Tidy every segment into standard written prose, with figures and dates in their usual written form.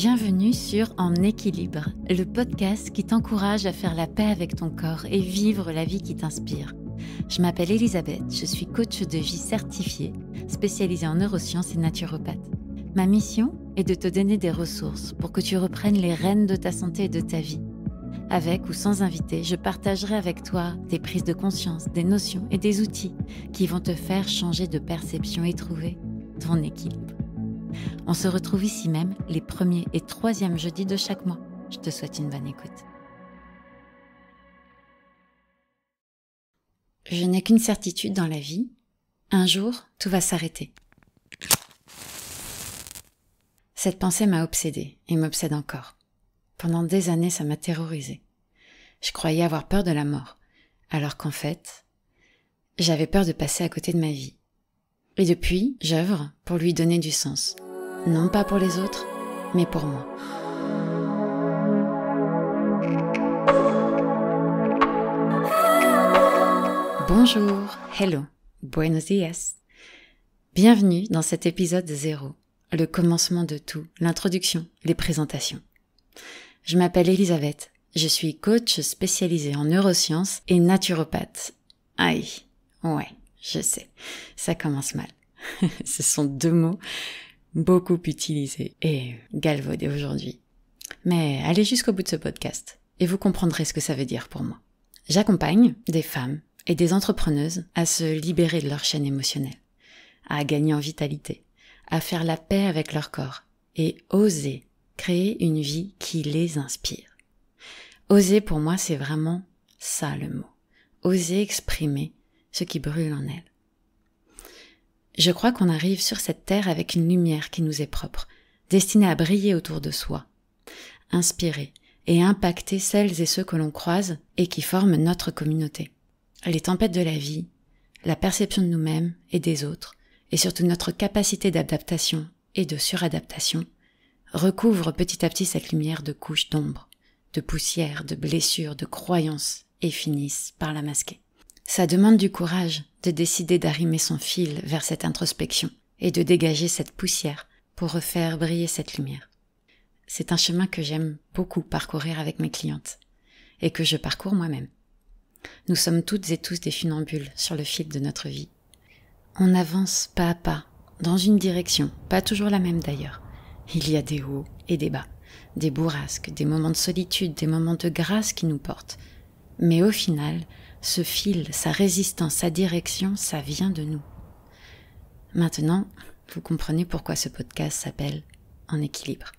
Bienvenue sur En équilibre, le podcast qui t'encourage à faire la paix avec ton corps et vivre la vie qui t'inspire. Je m'appelle Elisabeth, je suis coach de vie certifiée, spécialisée en neurosciences et naturopathe. Ma mission est de te donner des ressources pour que tu reprennes les rênes de ta santé et de ta vie. Avec ou sans invité, je partagerai avec toi des prises de conscience, des notions et des outils qui vont te faire changer de perception et trouver ton équilibre. On se retrouve ici même les 1er et 3e jeudis de chaque mois. Je te souhaite une bonne écoute. Je n'ai qu'une certitude dans la vie. Un jour, tout va s'arrêter. Cette pensée m'a obsédée et m'obsède encore. Pendant des années, ça m'a terrorisée. Je croyais avoir peur de la mort, alors qu'en fait, j'avais peur de passer à côté de ma vie. Et depuis, j'œuvre pour lui donner du sens. Non pas pour les autres, mais pour moi. Bonjour, hello, buenos dias. Bienvenue dans cet épisode 0, le commencement de tout, l'introduction, les présentations. Je m'appelle Elisabeth, je suis coach spécialisée en neurosciences et naturopathe. Aïe, ouais, je sais, ça commence mal. Ce sont 2 mots beaucoup utilisés et galvaudés aujourd'hui. Mais allez jusqu'au bout de ce podcast et vous comprendrez ce que ça veut dire pour moi. J'accompagne des femmes et des entrepreneuses à se libérer de leur chaîne émotionnelle, à gagner en vitalité, à faire la paix avec leur corps et oser créer une vie qui les inspire. Oser pour moi, c'est vraiment ça le mot. Oser exprimer ce qui brûle en elles. Je crois qu'on arrive sur cette terre avec une lumière qui nous est propre, destinée à briller autour de soi, inspirer et impacter celles et ceux que l'on croise et qui forment notre communauté. Les tempêtes de la vie, la perception de nous-mêmes et des autres, et surtout notre capacité d'adaptation et de suradaptation, recouvrent petit à petit cette lumière de couches d'ombre, de poussière, de blessures, de croyances, et finissent par la masquer. Ça demande du courage de décider d'arrimer son fil vers cette introspection et de dégager cette poussière pour refaire briller cette lumière. C'est un chemin que j'aime beaucoup parcourir avec mes clientes et que je parcours moi-même. Nous sommes toutes et tous des funambules sur le fil de notre vie. On avance pas à pas dans une direction, pas toujours la même d'ailleurs. Il y a des hauts et des bas, des bourrasques, des moments de solitude, des moments de grâce qui nous portent. Mais au final, ce fil, sa résistance, sa direction, ça vient de nous. Maintenant, vous comprenez pourquoi ce podcast s'appelle En équilibre.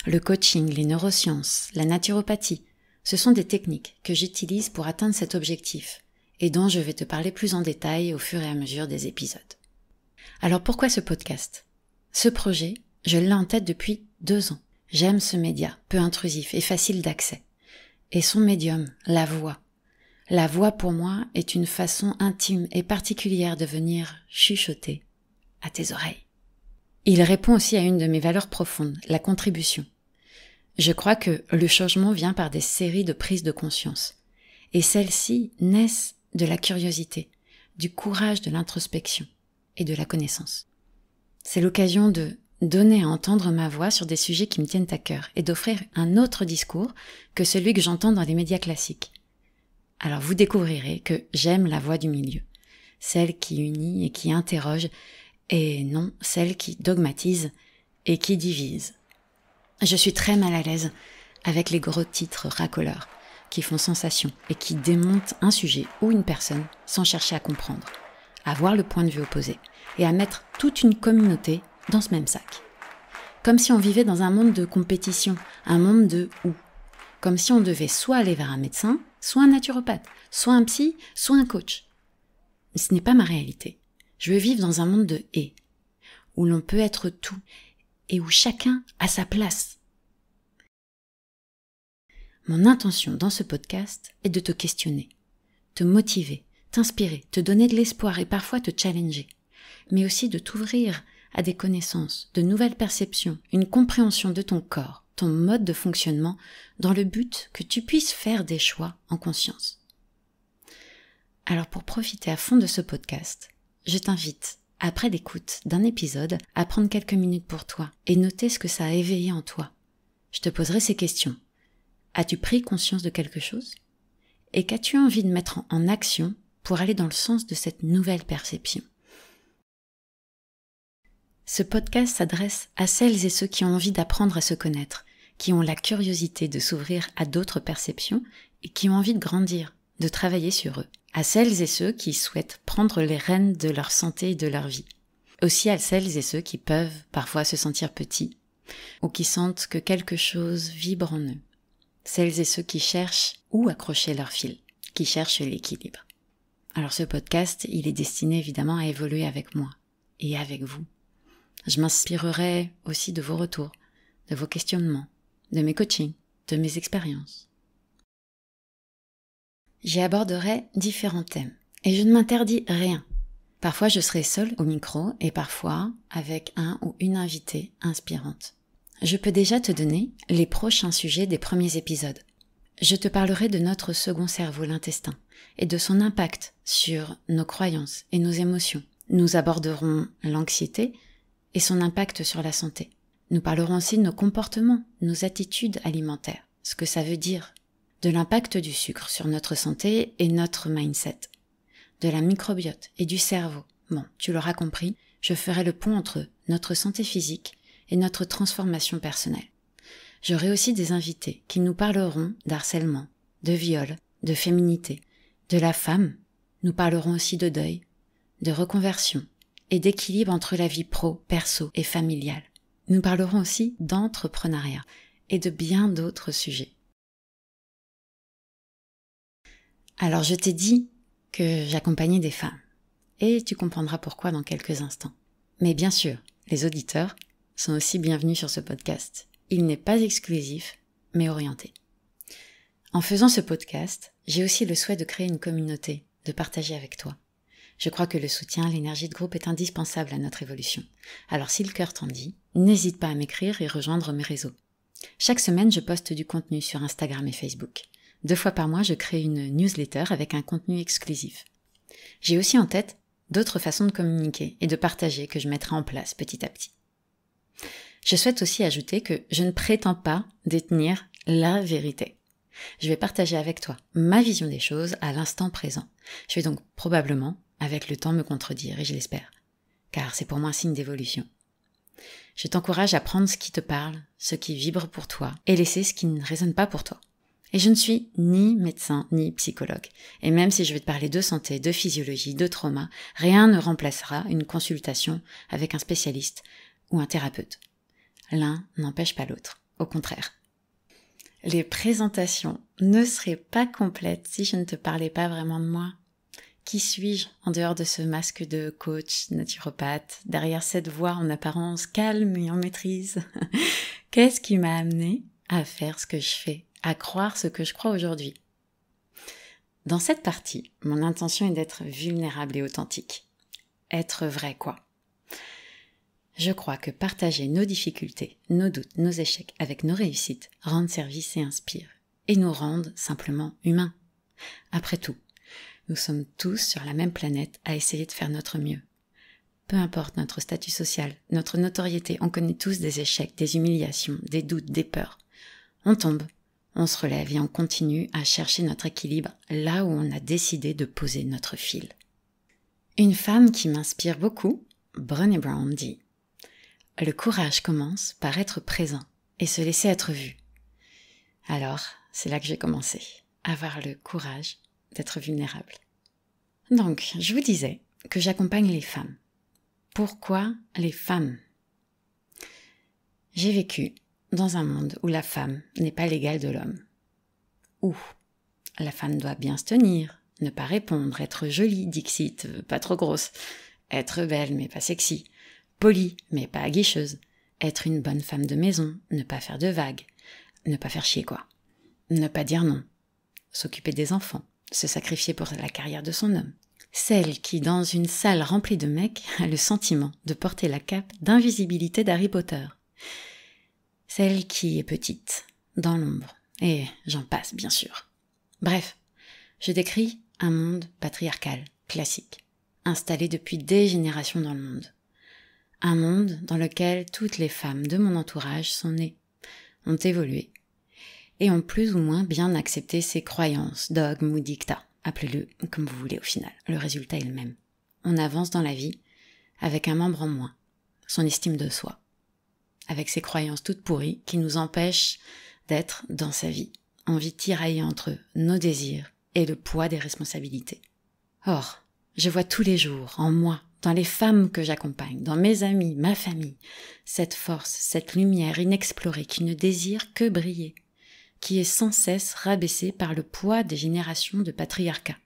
Le coaching, les neurosciences, la naturopathie, ce sont des techniques que j'utilise pour atteindre cet objectif et dont je vais te parler plus en détail au fur et à mesure des épisodes. Alors pourquoi ce podcast ? Ce projet, je l'ai en tête depuis 2 ans. J'aime ce média, peu intrusif et facile d'accès. Et son médium, la voix. La voix pour moi est une façon intime et particulière de venir chuchoter à tes oreilles. Il répond aussi à une de mes valeurs profondes, la contribution. Je crois que le changement vient par des séries de prises de conscience. Et celles-ci naissent de la curiosité, du courage de l'introspection et de la connaissance. C'est l'occasion de donner à entendre ma voix sur des sujets qui me tiennent à cœur et d'offrir un autre discours que celui que j'entends dans les médias classiques. Alors vous découvrirez que j'aime la voix du milieu, celle qui unit et qui interroge, et non celle qui dogmatise et qui divise. Je suis très mal à l'aise avec les gros titres racoleurs qui font sensation et qui démontent un sujet ou une personne sans chercher à comprendre, à voir le point de vue opposé et à mettre toute une communauté dans ce même sac. Comme si on vivait dans un monde de compétition, un monde de « ou ». Comme si on devait soit aller vers un médecin, soit un naturopathe, soit un psy, soit un coach. Mais ce n'est pas ma réalité. Je veux vivre dans un monde de « et », où l'on peut être tout, et où chacun a sa place. Mon intention dans ce podcast est de te questionner, te motiver, t'inspirer, te donner de l'espoir et parfois te challenger, mais aussi de t'ouvrir à des connaissances, de nouvelles perceptions, une compréhension de ton corps, ton mode de fonctionnement, dans le but que tu puisses faire des choix en conscience. Alors pour profiter à fond de ce podcast, je t'invite après l'écoute d'un épisode, à prendre quelques minutes pour toi et noter ce que ça a éveillé en toi. Je te poserai ces questions. As-tu pris conscience de quelque chose? Et qu'as-tu envie de mettre en action pour aller dans le sens de cette nouvelle perception? Ce podcast s'adresse à celles et ceux qui ont envie d'apprendre à se connaître, qui ont la curiosité de s'ouvrir à d'autres perceptions et qui ont envie de grandir, de travailler sur eux. À celles et ceux qui souhaitent prendre les rênes de leur santé et de leur vie. Aussi à celles et ceux qui peuvent parfois se sentir petits ou qui sentent que quelque chose vibre en eux. Celles et ceux qui cherchent où accrocher leur fil, qui cherchent l'équilibre. Alors ce podcast, il est destiné évidemment à évoluer avec moi et avec vous. Je m'inspirerai aussi de vos retours, de vos questionnements, de mes coachings, de mes expériences. J'y aborderai différents thèmes et je ne m'interdis rien. Parfois je serai seule au micro et parfois avec un ou une invitée inspirante. Je peux déjà te donner les prochains sujets des premiers épisodes. Je te parlerai de notre second cerveau, l'intestin, et de son impact sur nos croyances et nos émotions. Nous aborderons l'anxiété et son impact sur la santé. Nous parlerons aussi de nos comportements, nos attitudes alimentaires, ce que ça veut dire, de l'impact du sucre sur notre santé et notre mindset, de la microbiote et du cerveau. Bon, tu l'auras compris, je ferai le pont entre notre santé physique et notre transformation personnelle. J'aurai aussi des invités qui nous parleront d'harcèlement, de viol, de féminité, de la femme. Nous parlerons aussi de deuil, de reconversion et d'équilibre entre la vie pro, perso et familiale. Nous parlerons aussi d'entrepreneuriat et de bien d'autres sujets. Alors je t'ai dit que j'accompagnais des femmes et tu comprendras pourquoi dans quelques instants. Mais bien sûr, les auditeurs sont aussi bienvenus sur ce podcast. Il n'est pas exclusif, mais orienté. En faisant ce podcast, j'ai aussi le souhait de créer une communauté, de partager avec toi. Je crois que le soutien, l'énergie de groupe est indispensable à notre évolution. Alors si le cœur t'en dit, n'hésite pas à m'écrire et rejoindre mes réseaux. Chaque semaine, je poste du contenu sur Instagram et Facebook. 2 fois par mois, je crée une newsletter avec un contenu exclusif. J'ai aussi en tête d'autres façons de communiquer et de partager que je mettrai en place petit à petit. Je souhaite aussi ajouter que je ne prétends pas détenir la vérité. Je vais partager avec toi ma vision des choses à l'instant présent. Je vais donc probablement, avec le temps, me contredire, et je l'espère, car c'est pour moi un signe d'évolution. Je t'encourage à prendre ce qui te parle, ce qui vibre pour toi, et laisser ce qui ne résonne pas pour toi. Et je ne suis ni médecin, ni psychologue. Et même si je vais te parler de santé, de physiologie, de trauma, rien ne remplacera une consultation avec un spécialiste ou un thérapeute. L'un n'empêche pas l'autre, au contraire. Les présentations ne seraient pas complètes si je ne te parlais pas vraiment de moi. Qui suis-je en dehors de ce masque de coach, naturopathe, derrière cette voix en apparence calme et en maîtrise? Qu'est-ce qui m'a amené à faire ce que je fais, à croire ce que je crois aujourd'hui? Dans cette partie, mon intention est d'être vulnérable et authentique. Être vrai, quoi. Je crois que partager nos difficultés, nos doutes, nos échecs avec nos réussites rendent service et inspire, et nous rendent simplement humains. Après tout, nous sommes tous sur la même planète à essayer de faire notre mieux. Peu importe notre statut social, notre notoriété, on connaît tous des échecs, des humiliations, des doutes, des peurs. On tombe, on se relève et on continue à chercher notre équilibre là où on a décidé de poser notre fil. Une femme qui m'inspire beaucoup, Brené Brown, dit: le courage commence par être présent et se laisser être vu. Alors, c'est là que j'ai commencé, avoir le courage d'être vulnérable. Donc, je vous disais que j'accompagne les femmes. Pourquoi les femmes? J'ai vécu dans un monde où la femme n'est pas l'égale de l'homme. Où la femme doit bien se tenir, ne pas répondre, être jolie, dixit, pas trop grosse, être belle mais pas sexy, polie mais pas aguicheuse, être une bonne femme de maison, ne pas faire de vagues, ne pas faire chier quoi, ne pas dire non, s'occuper des enfants, se sacrifier pour la carrière de son homme. Celle qui, dans une salle remplie de mecs, a le sentiment de porter la cape d'invisibilité d'Harry Potter. Celle qui est petite, dans l'ombre, et j'en passe bien sûr. Bref, je décris un monde patriarcal, classique, installé depuis des générations dans le monde. Un monde dans lequel toutes les femmes de mon entourage sont nées, ont évolué, et ont plus ou moins bien accepté ses croyances, dogmes ou dictats. Appelez-le comme vous voulez au final, le résultat est le même. On avance dans la vie avec un membre en moins, son estime de soi, avec ses croyances toutes pourries qui nous empêchent d'être dans sa vie, envie tiraillée entre nos désirs et le poids des responsabilités. Or, je vois tous les jours, en moi, dans les femmes que j'accompagne, dans mes amis, ma famille, cette force, cette lumière inexplorée qui ne désire que briller, qui est sans cesse rabaissée par le poids des générations de patriarcat.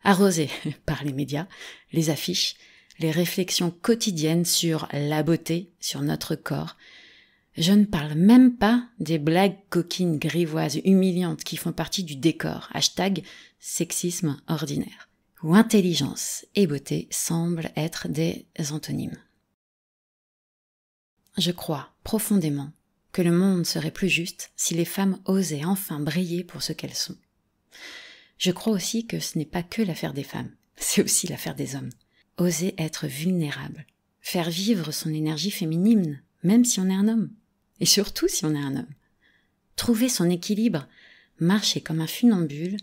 Arrosée par les médias, les affiches, les réflexions quotidiennes sur la beauté, sur notre corps. Je ne parle même pas des blagues coquines, grivoises, humiliantes qui font partie du décor. #sexisme ordinaire. Où intelligence et beauté semblent être des antonymes. Je crois profondément que le monde serait plus juste si les femmes osaient enfin briller pour ce qu'elles sont. Je crois aussi que ce n'est pas que l'affaire des femmes, c'est aussi l'affaire des hommes. Oser être vulnérable, faire vivre son énergie féminine, même si on est un homme, et surtout si on est un homme. Trouver son équilibre, marcher comme un funambule,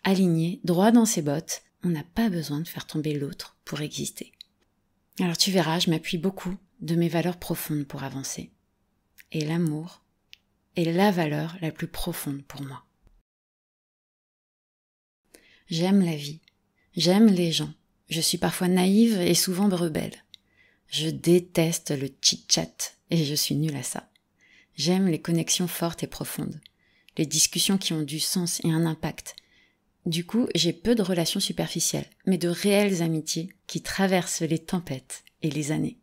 aligné, droit dans ses bottes, on n'a pas besoin de faire tomber l'autre pour exister. Alors tu verras, je m'appuie beaucoup de mes valeurs profondes pour avancer. Et l'amour est la valeur la plus profonde pour moi. J'aime la vie, j'aime les gens, je suis parfois naïve et souvent rebelle. Je déteste le chit-chat et je suis nulle à ça. J'aime les connexions fortes et profondes, les discussions qui ont du sens et un impact. Du coup, j'ai peu de relations superficielles, mais de réelles amitiés qui traversent les tempêtes et les années.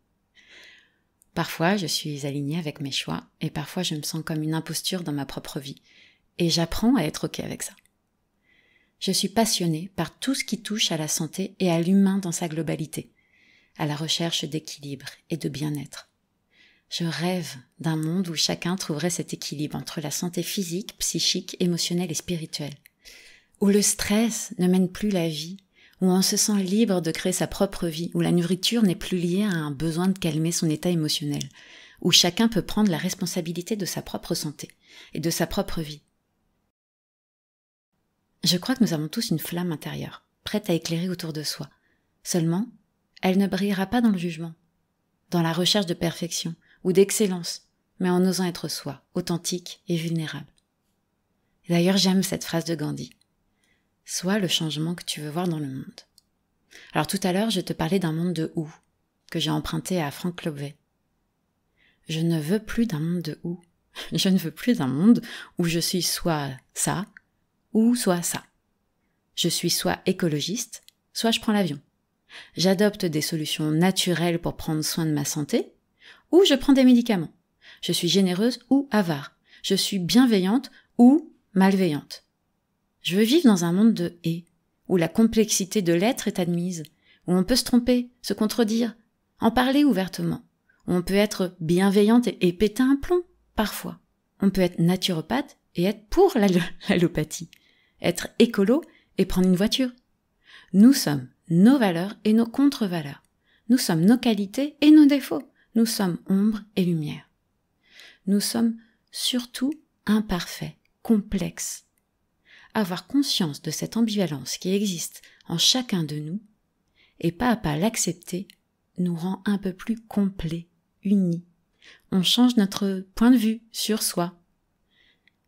Parfois, je suis alignée avec mes choix et parfois je me sens comme une imposture dans ma propre vie. Et j'apprends à être OK avec ça. Je suis passionnée par tout ce qui touche à la santé et à l'humain dans sa globalité, à la recherche d'équilibre et de bien-être. Je rêve d'un monde où chacun trouverait cet équilibre entre la santé physique, psychique, émotionnelle et spirituelle. Où le stress ne mène plus la vie, où on se sent libre de créer sa propre vie, où la nourriture n'est plus liée à un besoin de calmer son état émotionnel, où chacun peut prendre la responsabilité de sa propre santé et de sa propre vie. Je crois que nous avons tous une flamme intérieure, prête à éclairer autour de soi. Seulement, elle ne brillera pas dans le jugement, dans la recherche de perfection ou d'excellence, mais en osant être soi, authentique et vulnérable. D'ailleurs, j'aime cette phrase de Gandhi. Sois le changement que tu veux voir dans le monde. Alors tout à l'heure, je te parlais d'un monde de où, que j'ai emprunté à Frank Lobvet. Je ne veux plus d'un monde de où. Je ne veux plus d'un monde où je suis soit ça, ou soit ça. Je suis soit écologiste, soit je prends l'avion. J'adopte des solutions naturelles pour prendre soin de ma santé, ou je prends des médicaments. Je suis généreuse ou avare. Je suis bienveillante ou malveillante. Je veux vivre dans un monde de « et », où la complexité de l'être est admise, où on peut se tromper, se contredire, en parler ouvertement, où on peut être bienveillante et péter un plomb, parfois. On peut être naturopathe et être pour l'allopathie, être écolo et prendre une voiture. Nous sommes nos valeurs et nos contre-valeurs. Nous sommes nos qualités et nos défauts. Nous sommes ombre et lumière. Nous sommes surtout imparfaits, complexes. Avoir conscience de cette ambivalence qui existe en chacun de nous et pas à pas l'accepter nous rend un peu plus complets, unis. On change notre point de vue sur soi.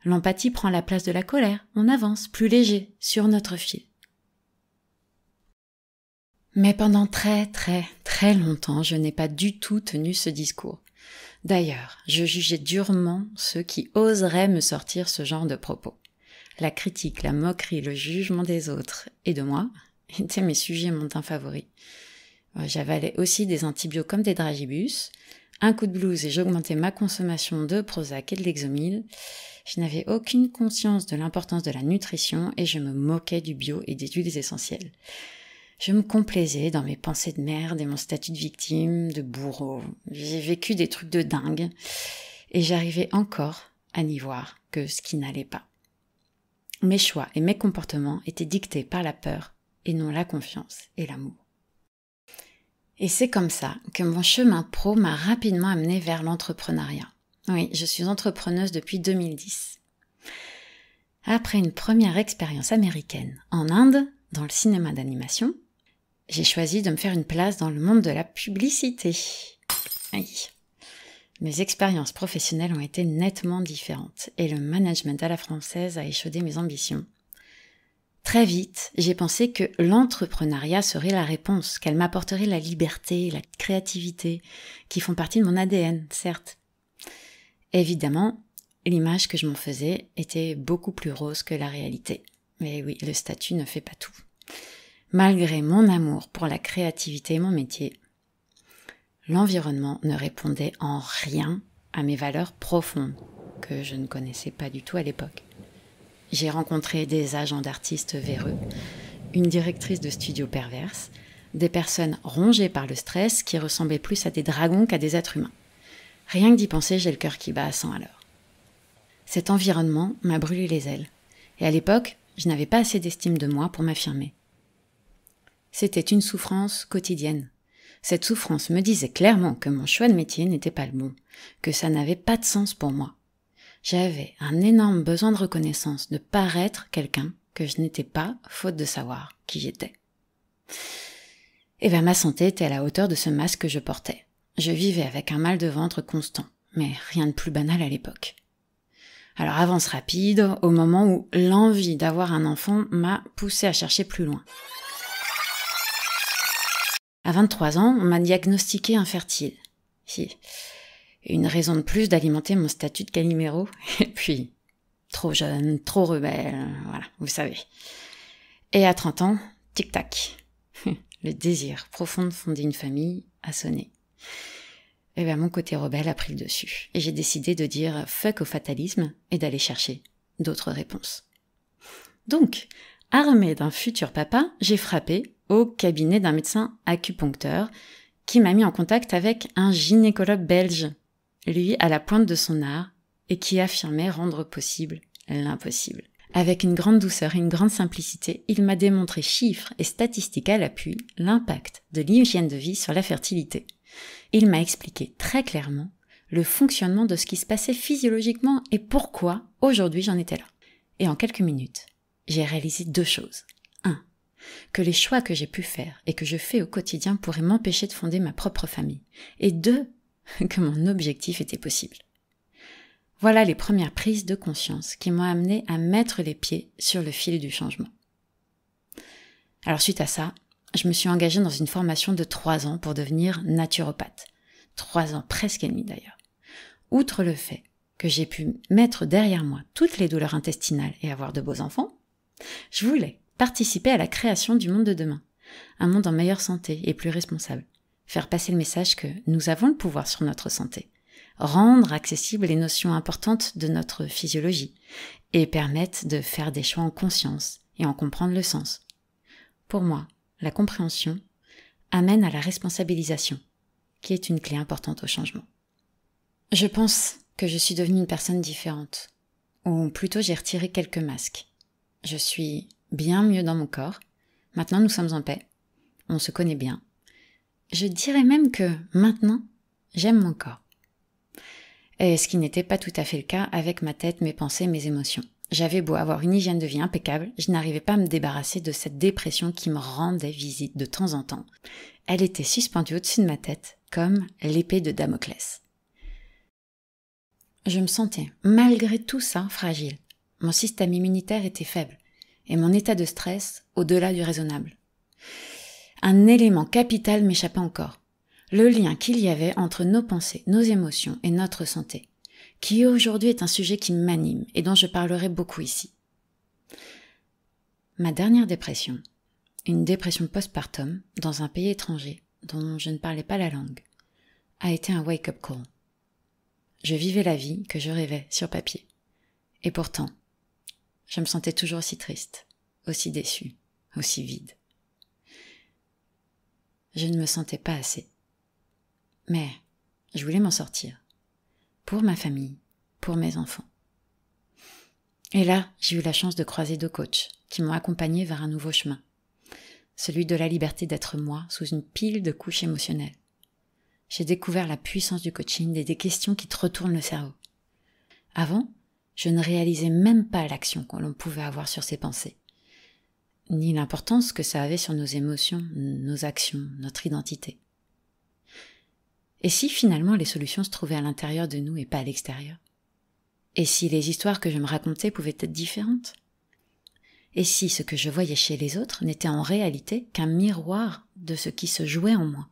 L'empathie prend la place de la colère, on avance plus léger sur notre fil. Mais pendant très longtemps, je n'ai pas du tout tenu ce discours. D'ailleurs, je jugeais durement ceux qui oseraient me sortir ce genre de propos. La critique, la moquerie, le jugement des autres et de moi étaient mes sujets montains favoris. J'avalais aussi des antibiotiques comme des dragibus, un coup de blues et j'augmentais ma consommation de Prozac et de Lexomil. Je n'avais aucune conscience de l'importance de la nutrition et je me moquais du bio et des huiles essentielles. Je me complaisais dans mes pensées de merde et mon statut de victime, de bourreau. J'ai vécu des trucs de dingue et j'arrivais encore à n'y voir que ce qui n'allait pas. Mes choix et mes comportements étaient dictés par la peur et non la confiance et l'amour. Et c'est comme ça que mon chemin pro m'a rapidement amené vers l'entrepreneuriat. Oui, je suis entrepreneuse depuis 2010. Après une première expérience américaine en Inde, dans le cinéma d'animation, j'ai choisi de me faire une place dans le monde de la publicité. Oui. Mes expériences professionnelles ont été nettement différentes et le management à la française a échaudé mes ambitions. Très vite, j'ai pensé que l'entrepreneuriat serait la réponse, qu'elle m'apporterait la liberté, la créativité, qui font partie de mon ADN, certes. Évidemment, l'image que je m'en faisais était beaucoup plus rose que la réalité. Mais oui, le statut ne fait pas tout. Malgré mon amour pour la créativité et mon métier, l'environnement ne répondait en rien à mes valeurs profondes, que je ne connaissais pas du tout à l'époque. J'ai rencontré des agents d'artistes véreux, une directrice de studio perverse, des personnes rongées par le stress qui ressemblaient plus à des dragons qu'à des êtres humains. Rien que d'y penser, j'ai le cœur qui bat à 100 à l'heure. Cet environnement m'a brûlé les ailes. Et à l'époque, je n'avais pas assez d'estime de moi pour m'affirmer. C'était une souffrance quotidienne. Cette souffrance me disait clairement que mon choix de métier n'était pas le bon, que ça n'avait pas de sens pour moi. J'avais un énorme besoin de reconnaissance, de paraître quelqu'un que je n'étais pas, faute de savoir qui j'étais. Et ma santé était à la hauteur de ce masque que je portais. Je vivais avec un mal de ventre constant, mais rien de plus banal à l'époque. Alors avance rapide, au moment où l'envie d'avoir un enfant m'a poussée à chercher plus loin. À 23 ans, on m'a diagnostiqué infertile. Une raison de plus d'alimenter mon statut de Calimero. Et puis, trop jeune, trop rebelle, voilà, vous savez. Et à 30 ans, tic-tac. Le désir profond de fonder une famille a sonné. Et mon côté rebelle a pris le dessus. Et j'ai décidé de dire fuck au fatalisme et d'aller chercher d'autres réponses. Donc, armée d'un futur papa, j'ai frappé au cabinet d'un médecin acupuncteur qui m'a mis en contact avec un gynécologue belge, lui à la pointe de son art, et qui affirmait rendre possible l'impossible. Avec une grande douceur et une grande simplicité, il m'a démontré chiffres et statistiques à l'appui l'impact de l'hygiène de vie sur la fertilité. Il m'a expliqué très clairement le fonctionnement de ce qui se passait physiologiquement et pourquoi aujourd'hui j'en étais là. Et en quelques minutes, j'ai réalisé 2 choses. 1. Que les choix que j'ai pu faire et que je fais au quotidien pourraient m'empêcher de fonder ma propre famille. Et 2. Que mon objectif était possible. Voilà les premières prises de conscience qui m'ont amené à mettre les pieds sur le fil du changement. Alors suite à ça, je me suis engagée dans une formation de 3 ans pour devenir naturopathe. 3 ans, presque et demi d'ailleurs. Outre le fait que j'ai pu mettre derrière moi toutes les douleurs intestinales et avoir de beaux enfants, je voulais participer à la création du monde de demain. Un monde en meilleure santé et plus responsable. Faire passer le message que nous avons le pouvoir sur notre santé. Rendre accessibles les notions importantes de notre physiologie et permettre de faire des choix en conscience et en comprendre le sens. Pour moi, la compréhension amène à la responsabilisation, qui est une clé importante au changement. Je pense que je suis devenue une personne différente, ou plutôt j'ai retiré quelques masques. Je suis bien mieux dans mon corps, maintenant nous sommes en paix, on se connaît bien. Je dirais même que maintenant, j'aime mon corps. Et ce qui n'était pas tout à fait le cas avec ma tête, mes pensées, mes émotions. J'avais beau avoir une hygiène de vie impeccable, je n'arrivais pas à me débarrasser de cette dépression qui me rendait visite de temps en temps. Elle était suspendue au-dessus de ma tête, comme l'épée de Damoclès. Je me sentais, malgré tout ça, fragile. Mon système immunitaire était faible, et mon état de stress au-delà du raisonnable. Un élément capital m'échappait encore. Le lien qu'il y avait entre nos pensées, nos émotions et notre santé, qui aujourd'hui est un sujet qui m'anime et dont je parlerai beaucoup ici. Ma dernière dépression, une dépression postpartum dans un pays étranger dont je ne parlais pas la langue, a été un wake-up call. Je vivais la vie que je rêvais sur papier. Et pourtant, je me sentais toujours aussi triste, aussi déçue, aussi vide. Je ne me sentais pas assez. Mais je voulais m'en sortir. Pour ma famille, pour mes enfants. Et là, j'ai eu la chance de croiser 2 coachs qui m'ont accompagnée vers un nouveau chemin. celui de la liberté d'être moi sous une pile de couches émotionnelles. J'ai découvert la puissance du coaching et des questions qui te retournent le cerveau. Avant, je ne réalisais même pas l'action que l'on pouvait avoir sur ses pensées, ni l'importance que ça avait sur nos émotions, nos actions, notre identité. Et si finalement les solutions se trouvaient à l'intérieur de nous et pas à l'extérieur? Et si les histoires que je me racontais pouvaient être différentes? Et si ce que je voyais chez les autres n'était en réalité qu'un miroir de ce qui se jouait en moi?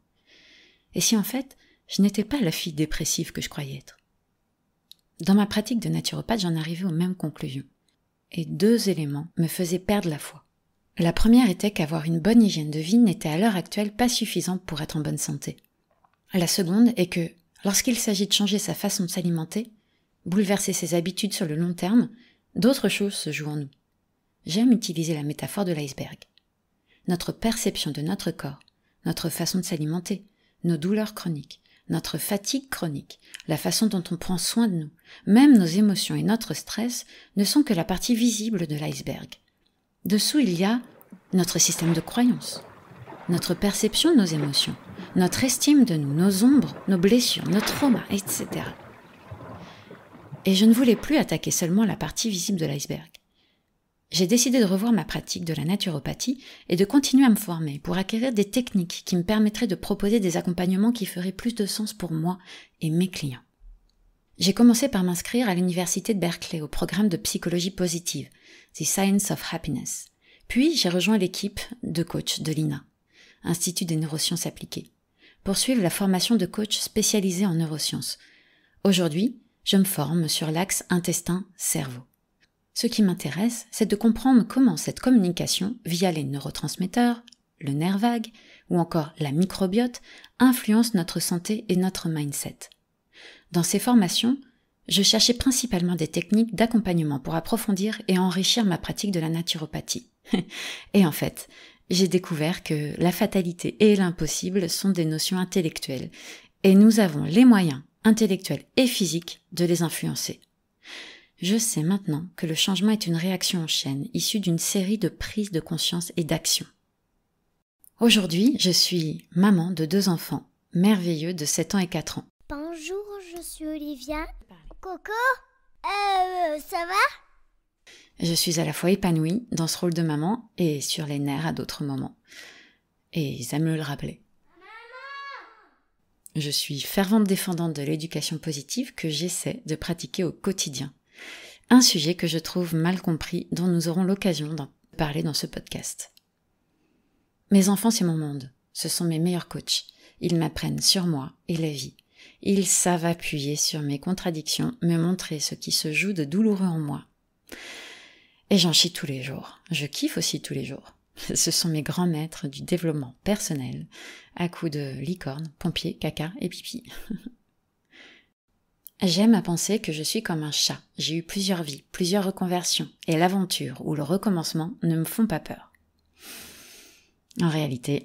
Et si en fait, je n'étais pas la fille dépressive que je croyais être? Dans ma pratique de naturopathe, j'en arrivais aux mêmes conclusions. Et 2 éléments me faisaient perdre la foi. La première était qu'avoir une bonne hygiène de vie n'était à l'heure actuelle pas suffisant pour être en bonne santé. La seconde est que, lorsqu'il s'agit de changer sa façon de s'alimenter, bouleverser ses habitudes sur le long terme, d'autres choses se jouent en nous. J'aime utiliser la métaphore de l'iceberg. Notre perception de notre corps, notre façon de s'alimenter, nos douleurs chroniques, notre fatigue chronique, la façon dont on prend soin de nous, même nos émotions et notre stress ne sont que la partie visible de l'iceberg. Dessous, il y a notre système de croyances, notre perception de nos émotions, notre estime de nous, nos ombres, nos blessures, nos traumas, etc. Et je ne voulais plus attaquer seulement la partie visible de l'iceberg. J'ai décidé de revoir ma pratique de la naturopathie et de continuer à me former pour acquérir des techniques qui me permettraient de proposer des accompagnements qui feraient plus de sens pour moi et mes clients. J'ai commencé par m'inscrire à l'université de Berkeley au programme de psychologie positive, The Science of Happiness. Puis j'ai rejoint l'équipe de coach de l'INA, Institut des neurosciences appliquées, pour suivre la formation de coach spécialisé en neurosciences. Aujourd'hui, je me forme sur l'axe intestin-cerveau. Ce qui m'intéresse, c'est de comprendre comment cette communication, via les neurotransmetteurs, le nerf vague ou encore la microbiote, influence notre santé et notre mindset. Dans ces formations, je cherchais principalement des techniques d'accompagnement pour approfondir et enrichir ma pratique de la naturopathie. Et en fait, j'ai découvert que la fatalité et l'impossible sont des notions intellectuelles, et nous avons les moyens, intellectuels et physiques, de les influencer. Je sais maintenant que le changement est une réaction en chaîne, issue d'une série de prises de conscience et d'actions. Aujourd'hui, je suis maman de 2 enfants, merveilleux de 7 ans et 4 ans. Bonjour, je suis Olivia. Coco, ça va? Je suis à la fois épanouie dans ce rôle de maman et sur les nerfs à d'autres moments. Et ça me le rappelait. Je suis fervente défendante de l'éducation positive que j'essaie de pratiquer au quotidien. Un sujet que je trouve mal compris, dont nous aurons l'occasion d'en parler dans ce podcast. Mes enfants, c'est mon monde. Ce sont mes meilleurs coachs. Ils m'apprennent sur moi et la vie. Ils savent appuyer sur mes contradictions, me montrer ce qui se joue de douloureux en moi. Et j'en chie tous les jours. Je kiffe aussi tous les jours. Ce sont mes grands maîtres du développement personnel, à coups de licorne, pompier, caca et pipi. J'aime à penser que je suis comme un chat. J'ai eu plusieurs vies, plusieurs reconversions, et l'aventure ou le recommencement ne me font pas peur. En réalité,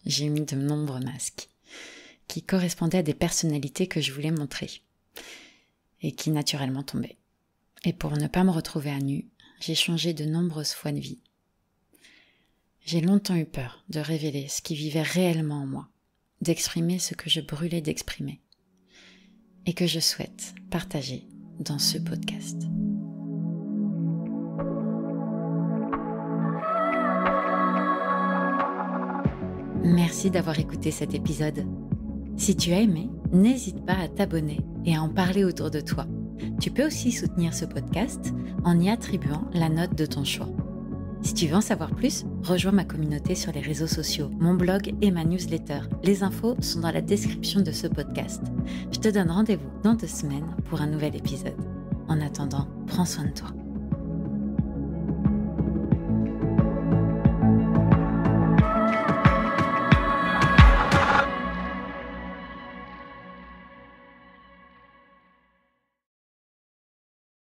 j'ai mis de nombreux masques, qui correspondaient à des personnalités que je voulais montrer, et qui naturellement tombaient. Et pour ne pas me retrouver à nu, j'ai changé de nombreuses fois de vie. J'ai longtemps eu peur de révéler ce qui vivait réellement en moi, d'exprimer ce que je brûlais d'exprimer, et que je souhaite partager dans ce podcast. Merci d'avoir écouté cet épisode. Si tu as aimé, n'hésite pas à t'abonner et à en parler autour de toi. Tu peux aussi soutenir ce podcast en y attribuant la note de ton choix. Si tu veux en savoir plus, rejoins ma communauté sur les réseaux sociaux, mon blog et ma newsletter. Les infos sont dans la description de ce podcast. Je te donne rendez-vous dans 2 semaines pour un nouvel épisode. En attendant, prends soin de toi.